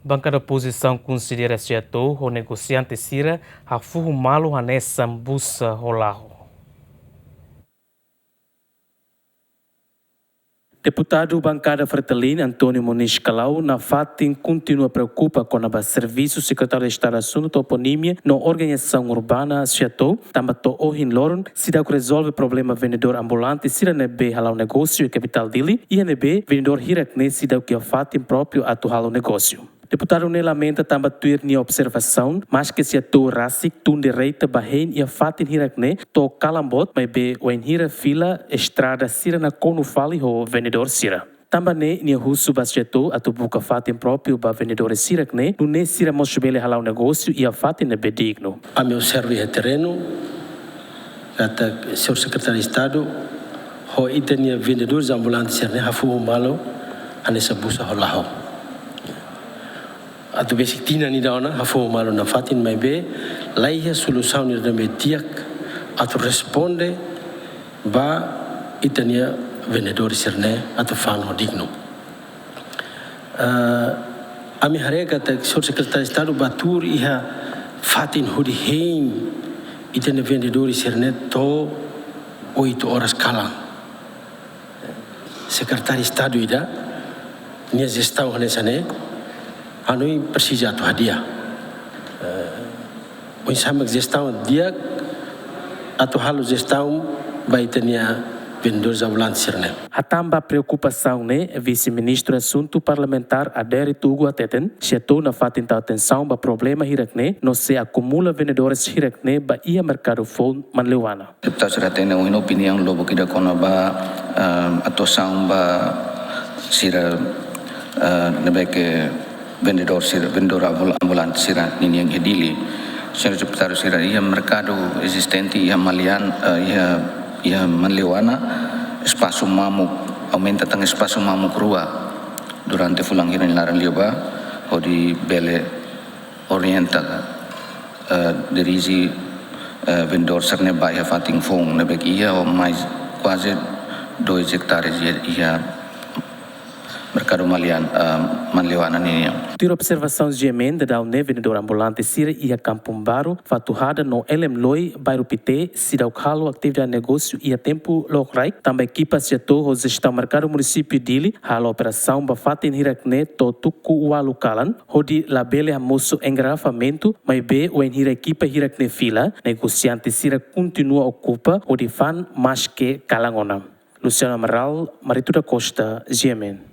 Banca da oposição considera setor o negociante Sira a furro malo anessa busa rolarro. Deputado bancada Fretilin Antônio Muniz Calau na FATIN continua preocupa com o serviço secretário de Estado assunto toponímia na organização urbana setor também to ohin loron se dá que resolve problema vendedor ambulante se NB halau negócio e capital dele e NB vendedor hirakne se dá que a FATIN próprio atual o negócio. Deputado ne lamenta também ter ni observação, mas que se atua rasik tun direita bahen e a fatin hirakne to kalambot mas be o hira fila estrada sira na konu fali ho vendedor sira. Também ni russo basjeto atu buka fatin próprio ba vendedor sirakne no ne sira mosbele halau negócio e a fatin ne bedigno. A meu serve terreno kata senhor secretário de Estado ho itania vendedores ambulantes sirne hafu malo anessa busa holaho. Atu basic tina ni dauna hafo malo na fatin mai be laiha solução ni da mediak atu responde ba itania vendedor sirne atu fano digno. Ami harega ta senhor secretário de Estado batur iha fatin hudi hein itania vendedor sirne to 8 horas kalang. Secretário de Estado ida nia gestão hanesane Hanoi persija tu hadiah. Sama gestão dia atau halu gestão baitania vendedor ambulante sirne. Hatamba preocupação ne vice-ministro assunto parlamentar Adere Tugu Ateten setou na fatin ta atenção ba problema hirakne no se acumula vendedores hirakne ba ia mercado phone manlewana. Deputado sudah tena uma opinião lobo kida kona ba atuação ba sira nebeke vendedor ambulante sira nini yang hedili senhor deputado sira ia mercado existente ia malian ia manlewana espaço mamuk aumenta tang espaço mamuk rua durante fulang hiran laran lioba di bele orienta dirigi vendedor serne baia fating fong nebek ia o mais quase 2 hectares ia mercado manlewana nini. Tiro observações de emenda da vendedor ambulante Sira e a Campumbaro, fatuada no Loi, bairro Pité, Cidade Calo, atividade de negócio e a tempo locrai. Também equipa setor o gestão mercado município dele, a operação bafatin hirakne to tuku ualu kalan, hodi labele amoço engarrafamento, mas be o enhira equipa hirakne fila, negociante Sira continua ocupa o de fan mais que kalangona. Luciano Amaral, Marito da Costa, GMN.